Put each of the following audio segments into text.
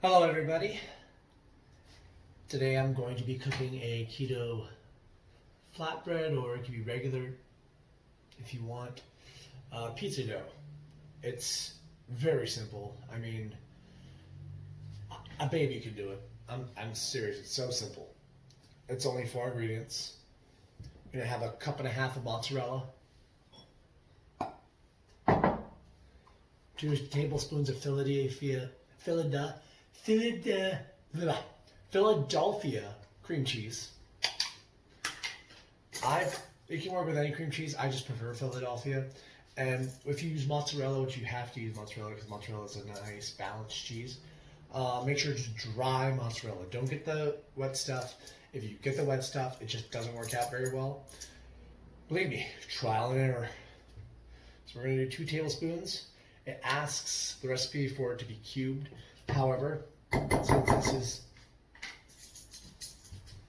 Hello everybody. Today I'm going to be cooking a keto flatbread, or it can be regular if you want, pizza dough. It's very simple. I mean, a baby could do it. I'm serious, it's so simple. It's only 4 ingredients. You're gonna have a cup and a half of mozzarella, 2 tablespoons of Philadelphia cream cheese. You can work with any cream cheese. I just prefer Philadelphia. And if you use mozzarella, which you have to use mozzarella because mozzarella is a nice balanced cheese, make sure it's dry mozzarella. Don't get the wet stuff. If you get the wet stuff, it just doesn't work out very well. Believe me, trial and error. So we're going to do 2 tablespoons. It asks the recipe for it to be cubed. However, since this is,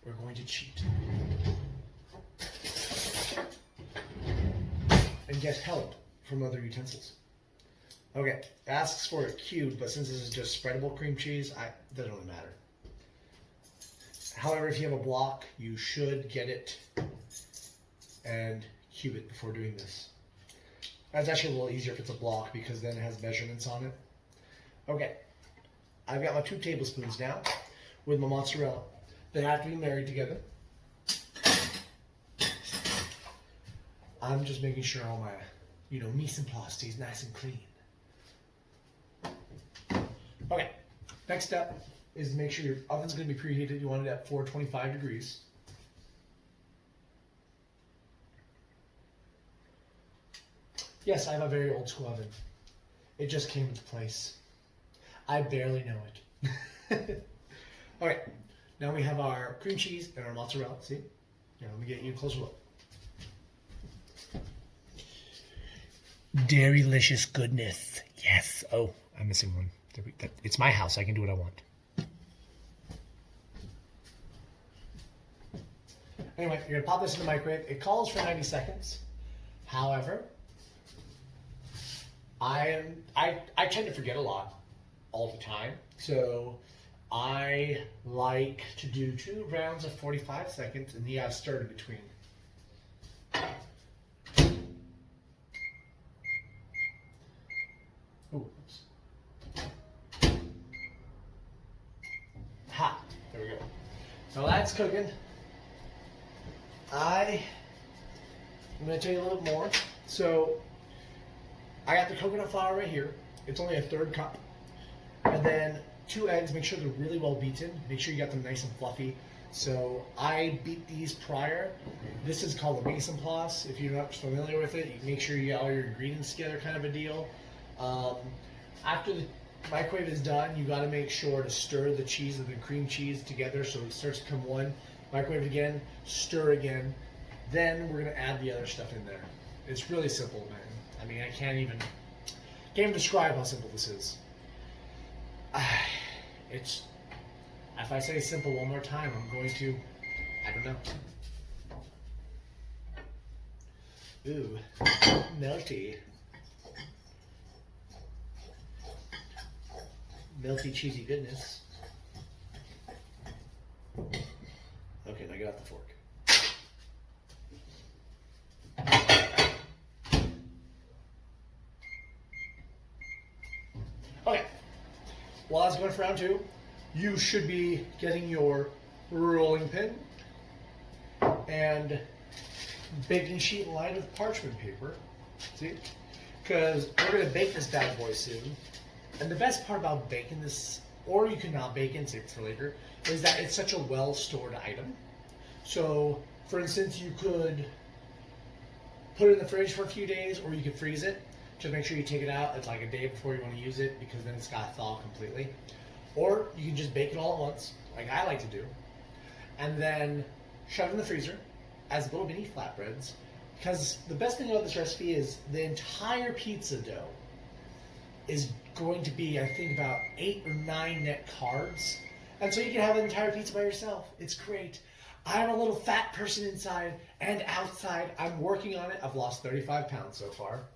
we're going to cheat and get help from other utensils. Okay, it asks for it cubed, but since this is just spreadable cream cheese, it doesn't really matter. However, if you have a block, you should get it and cube it before doing this. That's actually a little easier if it's a block because then it has measurements on it. Okay, I've got my 2 tablespoons now with my mozzarella. They have to be married together. I'm just making sure all my, mise en place is nice and clean. Okay, next step is to make sure your oven's going to be preheated. You want it at 425 degrees. Yes, I have a very old school oven. It just came into place. I barely know it. Okay, now we have our cream cheese and our mozzarella. See? Here, let me get you a closer look. Dairylicious goodness. Yes. Oh, I'm missing one. It's my house. I can do what I want. Anyway, you're going to pop this in the microwave. It calls for 90 seconds. However, I tend to forget a lot all the time. So I like to do 2 rounds of 45 seconds and you got to stir in between. Ooh, oops. Ha! There we go. So that's cooking. I'm going to tell you a little bit more. So I got the coconut flour right here. It's only a 1/3 cup. And then 2 eggs. Make sure they're really well beaten. Make sure you got them nice and fluffy. So I beat these prior. This is called a mise en place. If you're not familiar with it, you make sure you got all your ingredients together, kind of a deal. After the microwave is done, you got to make sure to stir the cheese and the cream cheese together so it starts to come one. Microwave again, stir again. Then we're gonna add the other stuff in there. It's really simple, man. I mean, I can't even describe how simple this is. It's, if I say simple one more time, I'm going to, I don't know. Ooh, melty. Melty, cheesy goodness. Okay, now get out the fork. Okay, while I was going for round 2, you should be getting your rolling pin and baking sheet lined with parchment paper. See? Because we're going to bake this bad boy soon. And the best part about baking this, or you can not bake it and save it for later, is that it's such a well-stored item. So, for instance, you could put it in the fridge for a few days, or you could freeze it. Just make sure you take it out. It's like a day before you want to use it, because then it's got to thaw completely. Or you can just bake it all at once, like I like to do, and then shove it in the freezer as little mini flatbreads. Because the best thing about this recipe is the entire pizza dough is going to be, I think, about 8 or 9 net carbs. And so you can have an entire pizza by yourself. It's great. I'm a little fat person inside and outside. I'm working on it. I've lost 35 pounds so far.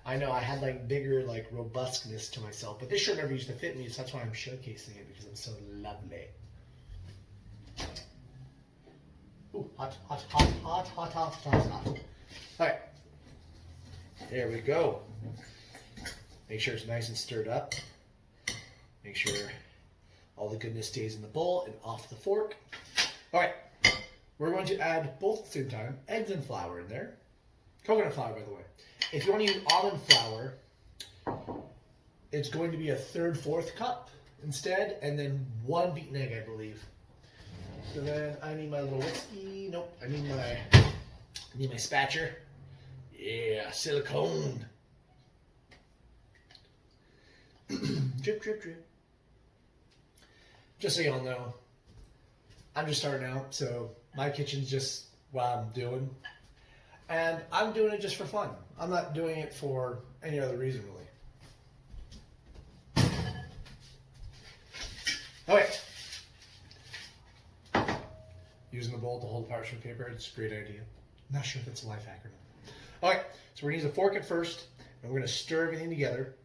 I know I had like bigger like robustness to myself, but this shirt never used to fit me, so that's why I'm showcasing it because I'm so lovely. Ooh, hot, hot, hot, hot, hot, hot, hot, hot. All right, there we go. Make sure it's nice and stirred up. Make sure all the goodness stays in the bowl and off the fork. All right, we're going to add both at the same time, eggs and flour in there. Coconut flour, by the way. If you want to use almond flour, it's going to be a 1/3 cup instead, and then 1 beaten egg, I believe. So then I need my little whiskey. Nope, I need my spatcher. Yeah, silicone. Drip, drip, drip. Just so y'all know, I'm just starting out, so my kitchen's just what I'm doing. And I'm doing it just for fun. I'm not doing it for any other reason, really. Okay. Using the bowl to hold parchment paper, it's a great idea. Not sure if it's a life hack or not. Okay, so we're gonna use a fork at first, and we're gonna stir everything together.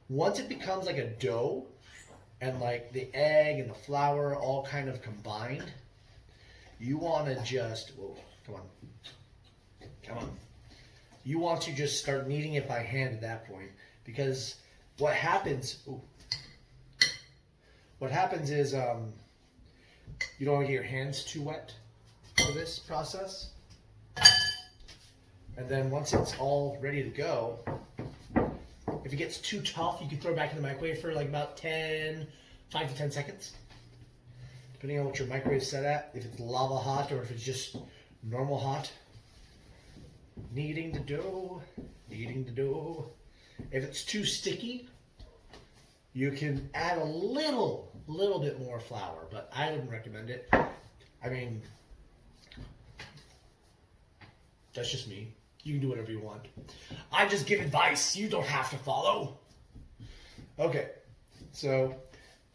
Once it becomes like a dough, and like the egg and the flour all kind of combined, you wanna just, whoa, come on. Come on. You want to just start kneading it by hand at that point, because what happens is you don't want to get your hands too wet for this process. And then once it's all ready to go, if it gets too tough, you can throw it back in the microwave for like about 5 to 10 seconds. Depending on what your microwave is set at, if it's lava hot or if it's just normal hot. Kneading the dough, kneading the dough. If it's too sticky, you can add a little bit more flour, but I wouldn't recommend it. I mean, that's just me. You can do whatever you want. I just give advice. You don't have to follow. Okay, so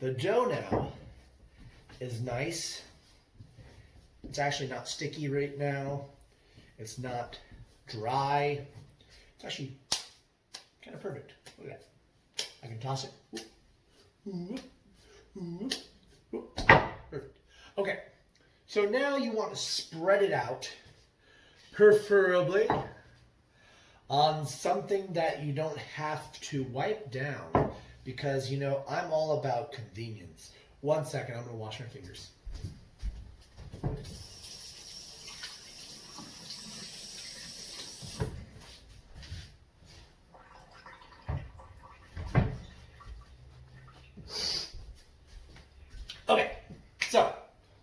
the dough now is nice. It's actually not sticky right now. It's not dry. It's actually kind of perfect. Look at that. I can toss it. Perfect. Okay, so now you want to spread it out, preferably on something that you don't have to wipe down, because you know I'm all about convenience. 1 second, I'm going to wash my fingers. Okay, so,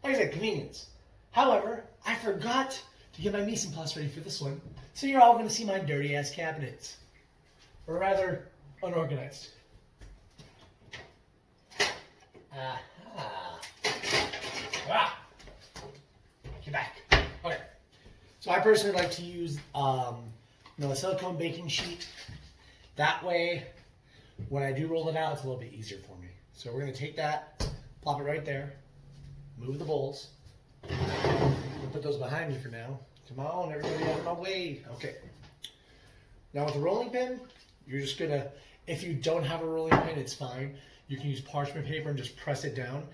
like I said, convenience. However, I forgot to get my mise en place ready for this one, so you're all going to see my dirty-ass cabinets. Or rather, unorganized. Get back. Okay. So I personally like to use a silicone baking sheet. That way, when I do roll it out, it's a little bit easier for me. So we're going to take that, plop it right there, move the bowls. I'll put those behind me for now. Come on, everybody out of my way. Okay. Now with the rolling pin, you're just going to, if you don't have a rolling pin, it's fine. You can use parchment paper and just press it down.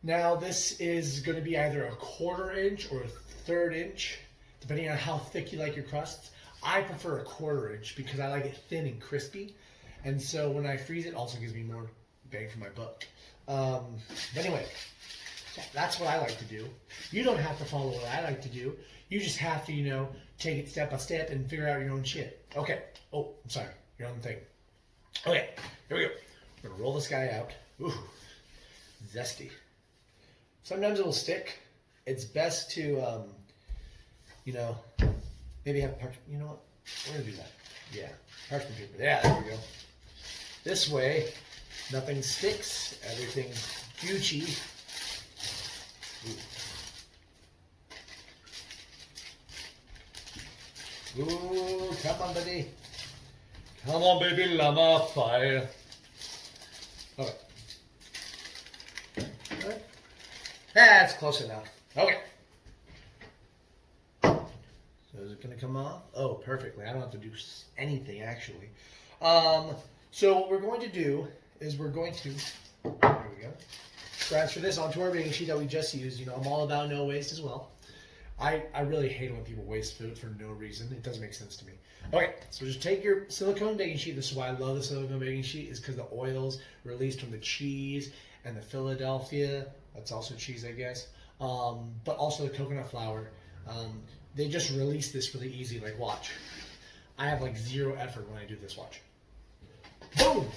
Now this is going to be either a 1/4 inch or a 1/3 inch, depending on how thick you like your crusts. I prefer a 1/4 inch because I like it thin and crispy. And so when I freeze it, also gives me more bang for my buck. But anyway, that's what I like to do. You don't have to follow what I like to do. You just have to, take it step by step and figure out your own shit. Okay. Oh, I'm sorry. Your own thing. Okay. Here we go. We're going to roll this guy out. Ooh. Zesty. Sometimes it'll stick. It's best to, maybe have parchment. You know what? We're going to do that. Yeah. Parchment paper. Yeah, there we go. This way, nothing sticks. Everything's Gucci. Ooh, come on, buddy. Come on, baby llama, fire. Okay. That's close enough. Okay. Is it going to come off? Oh, perfectly. I don't have to do anything, actually. So what we're going to do is we're going to, there we go, transfer this onto our baking sheet that we just used. You know, I'm all about no waste as well. I really hate it when people waste food for no reason. It doesn't make sense to me. Okay, so just take your silicone baking sheet. This is why I love the silicone baking sheet, is because the oils released from the cheese and the Philadelphia, that's also cheese, I guess, but also the coconut flour. They just release this really easy. Like, watch. I have like zero effort when I do this. Watch. Boom!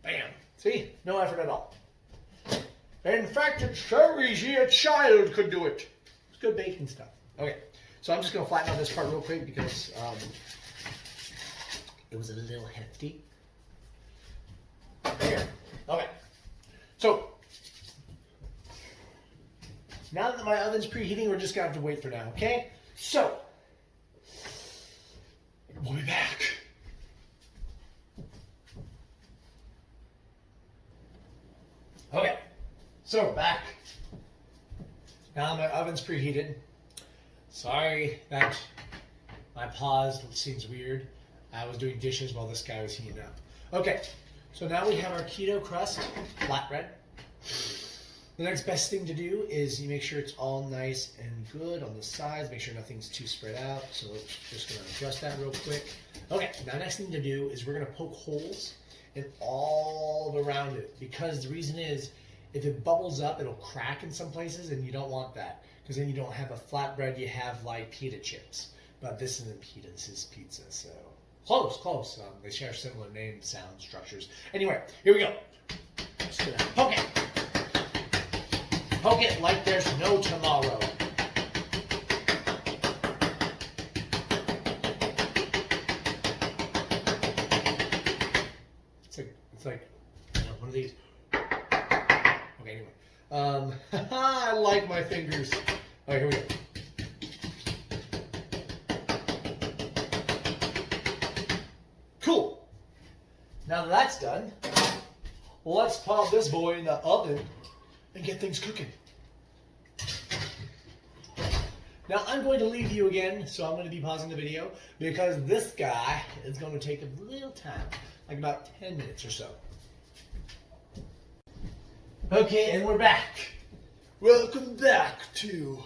Bam! See? No effort at all. In fact, it's so easy a child could do it. It's good baking stuff. Okay, so I'm just going to flatten out this part real quick because it was a little hefty. There. Okay. So, now that my oven's preheating, we're just going to have to wait for now, okay? So, we'll be back. Okay, so we're back. Now my oven's preheated. Sorry that my pause seems weird. I was doing dishes while this guy was heating up. Okay, so now we have our keto crust flatbread. The next best thing to do is you make sure it's all nice and good on the sides. Make sure nothing's too spread out. So we're just going to adjust that real quick. Okay, now next thing to do is we're going to poke holes in all around it, because the reason is if it bubbles up, it'll crack in some places, and you don't want that, because then you don't have a flatbread, you have like pita chips. But this isn't pita, this is pizza, so close. They share similar name sound structures. Anyway, here we go. Just gonna poke it. Poke it like there's no tomorrow. It's like one of these. Okay, anyway. I like my fingers. All right, here we go. Cool. Now that that's done, let's pop this boy in the oven and get things cooking. Now I'm going to leave you again, so I'm going to be pausing the video because this guy is going to take a little time, like about 10 minutes or so. Okay, and we're back. Welcome back to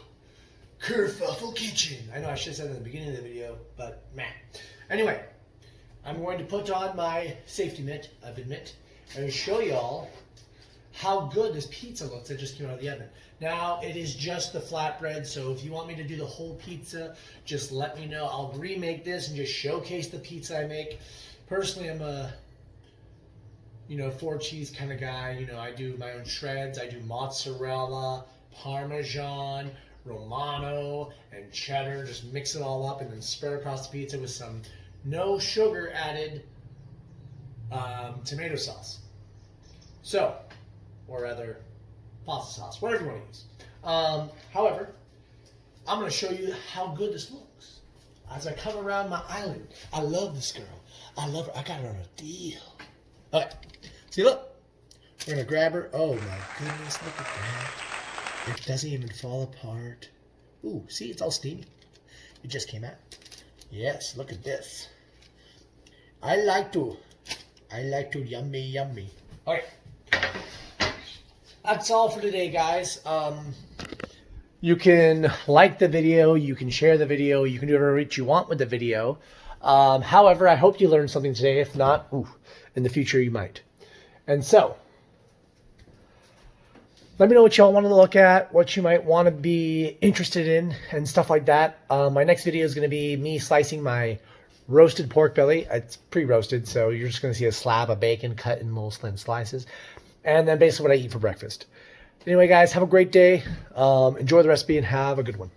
Kerfuffle Kitchen. I know I should have said that at the beginning of the video, but meh. Anyway, I'm going to put on my safety mitt, and show y'all how good this pizza looks that just came out of the oven. Now, it is just the flatbread, so if you want me to do the whole pizza, just let me know. I'll remake this and just showcase the pizza I make. Personally, I'm a 4 cheese kind of guy. I do my own shreds. I do mozzarella, Parmesan, Romano, and cheddar. Just mix it all up and then spread across the pizza with some no sugar added tomato sauce. So, or rather, pasta sauce, whatever you want to use. However, I'm going to show you how good this looks as I come around my island. I love this girl. I love her. I got her on a deal. All right. See, look. We're going to grab her. Oh, my goodness. Look at that. It doesn't even fall apart. Ooh, see, it's all steamy. It just came out. Yes, look at this. I like to yummy. All right. That's all for today, guys. You can like the video, you can share the video, you can do whatever you want with the video. However, I hope you learned something today. If not, in the future you might. And so, let me know what y'all want to look at, what you might want to be interested in, and stuff like that. My next video is going to be me slicing my roasted pork belly. It's pre-roasted, so you're just going to see a slab of bacon cut in little slim slices. And then basically what I eat for breakfast. Anyway, guys, have a great day. Enjoy the recipe and have a good one.